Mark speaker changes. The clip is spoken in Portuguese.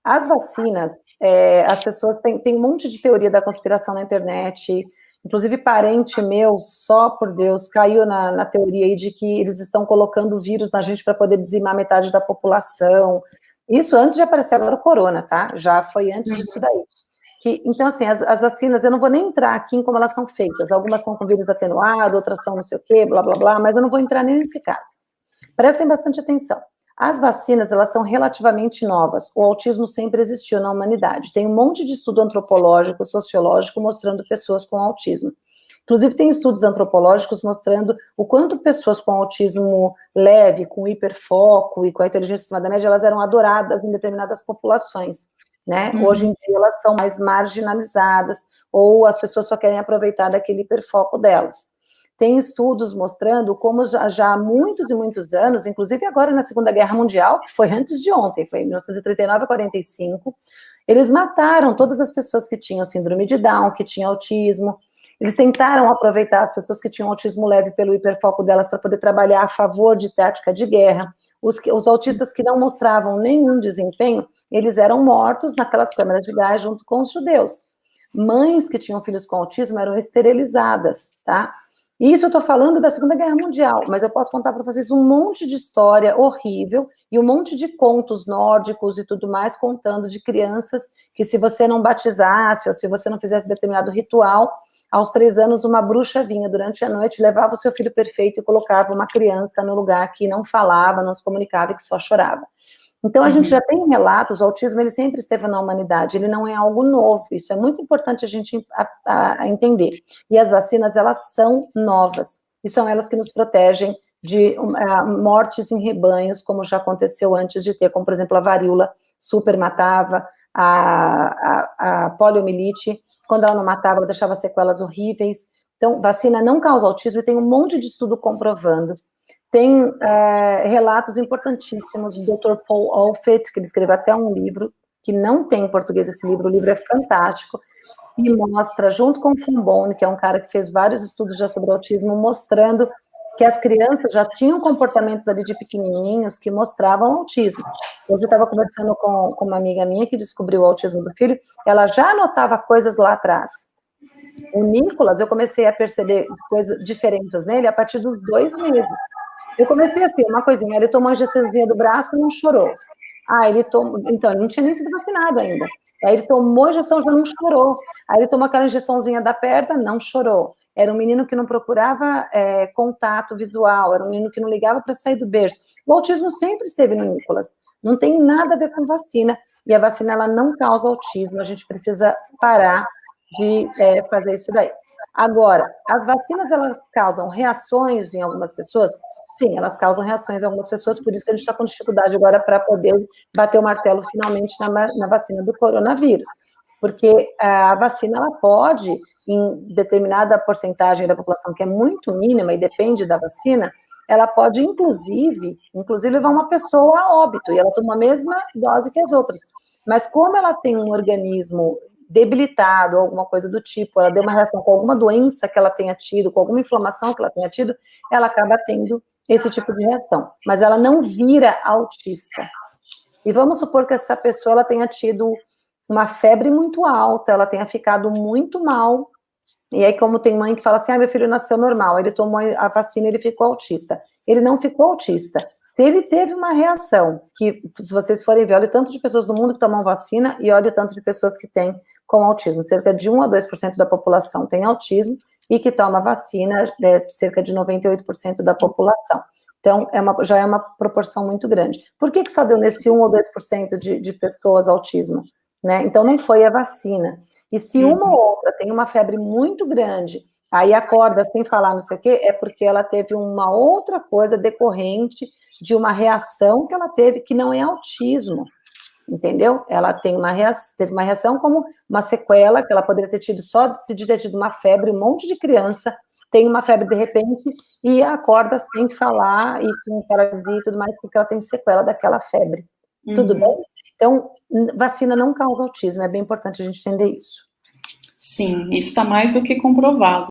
Speaker 1: As vacinas, as pessoas têm um monte de teoria da conspiração na internet, inclusive parente meu, só por Deus, caiu na teoria aí de que eles estão colocando vírus na gente para poder dizimar metade da população. Isso antes de aparecer agora o corona, tá? Já foi antes disso daí. Então, assim, as vacinas, eu não vou nem entrar aqui em como elas são feitas. Algumas são com vírus atenuado, outras são não sei o quê, blá, blá, blá, mas eu não vou entrar nem nesse caso. Prestem bastante atenção. As vacinas, elas são relativamente novas. O autismo sempre existiu na humanidade. Tem um monte de estudo antropológico, sociológico, mostrando pessoas com autismo. Inclusive, tem estudos antropológicos mostrando o quanto pessoas com autismo leve, com hiperfoco e com a inteligência acima da média, elas eram adoradas em determinadas populações, né? Hoje em dia, elas são mais marginalizadas, ou as pessoas só querem aproveitar daquele hiperfoco delas. Tem estudos mostrando como já há muitos e muitos anos, inclusive agora na Segunda Guerra Mundial, que foi antes de ontem, foi em 1939 a 45, eles mataram todas as pessoas que tinham síndrome de Down, que tinham autismo. Eles tentaram aproveitar as pessoas que tinham autismo leve pelo hiperfoco delas para poder trabalhar a favor de tática de guerra. Os autistas que não mostravam nenhum desempenho, eles eram mortos naquelas câmaras de gás junto com os judeus. Mães que tinham filhos com autismo eram esterilizadas, tá? Isso eu estou falando da Segunda Guerra Mundial, mas eu posso contar para vocês um monte de história horrível e um monte de contos nórdicos e tudo mais, contando de crianças que se você não batizasse ou se você não fizesse determinado ritual, aos 3 anos uma bruxa vinha durante a noite, levava o seu filho perfeito e colocava uma criança no lugar que não falava, não se comunicava e que só chorava. Então, a gente já tem relatos, o autismo ele sempre esteve na humanidade, ele não é algo novo, isso é muito importante a gente entender. E as vacinas, elas são novas, e são elas que nos protegem de mortes em rebanhos, como já aconteceu antes de ter, como por exemplo a varíola, super matava, a poliomielite, quando ela não matava, ela deixava sequelas horríveis. Então, vacina não causa autismo, e tem um monte de estudo comprovando. Tem relatos importantíssimos do Dr. Paul Offit, que ele escreveu até um livro, que não tem em português esse livro, o livro é fantástico, e mostra, junto com o Fambone, que é um cara que fez vários estudos já sobre autismo, mostrando que as crianças já tinham comportamentos ali de pequenininhos que mostravam autismo. Hoje eu estava conversando com uma amiga minha que descobriu o autismo do filho, ela já notava coisas lá atrás. O Nicolas, eu comecei a perceber diferenças nele a partir dos 2 meses. Eu comecei assim, uma coisinha, ele tomou a injeçãozinha do braço e não chorou. Ele tomou, então, ele não tinha nem sido vacinado ainda. Aí ele tomou a injeção, já não chorou. Aí ele tomou aquela injeçãozinha da perna, não chorou. Era um menino que não procurava contato visual, era um menino que não ligava para sair do berço. O autismo sempre esteve no Nicolas. Não tem nada a ver com vacina. E a vacina, ela não causa autismo. A gente precisa parar de fazer isso daí. Agora, as vacinas, elas causam reações em algumas pessoas? Sim, elas causam reações em algumas pessoas, por isso que a gente está com dificuldade agora para poder bater o martelo finalmente na vacina do coronavírus. Porque a vacina, ela pode, em determinada porcentagem da população, que é muito mínima e depende da vacina, ela pode, inclusive levar uma pessoa a óbito, e ela toma a mesma dose que as outras. Mas como ela tem um organismo debilitado, alguma coisa do tipo, ela deu uma reação com alguma doença que ela tenha tido, com alguma inflamação que ela tenha tido, ela acaba tendo esse tipo de reação. Mas ela não vira autista. E vamos supor que essa pessoa ela tenha tido uma febre muito alta, ela tenha ficado muito mal, e aí como tem mãe que fala assim, meu filho nasceu normal, ele tomou a vacina e ele ficou autista. Ele não ficou autista. Se ele teve uma reação, que se vocês forem ver, olha o tanto de pessoas no mundo que tomam vacina e olha o tanto de pessoas que têm com autismo. Cerca de 1 a 2% da população tem autismo e que toma vacina, cerca de 98% da população. Então, já é uma proporção muito grande. Por que só deu nesse 1 ou 2% de pessoas autismo? Né? Então, não foi a vacina. E se uma ou outra tem uma febre muito grande, aí acorda sem falar não sei o quê, é porque ela teve uma outra coisa decorrente de uma reação que ela teve, que não é autismo, entendeu? Ela teve uma reação como uma sequela, que ela poderia ter tido só de ter tido uma febre, um monte de criança tem uma febre de repente e acorda sem falar e com paralisia e tudo mais, porque ela tem sequela daquela febre. Tudo bem? Então, vacina não causa autismo, é bem importante a gente entender isso.
Speaker 2: Sim, isso está mais do que comprovado.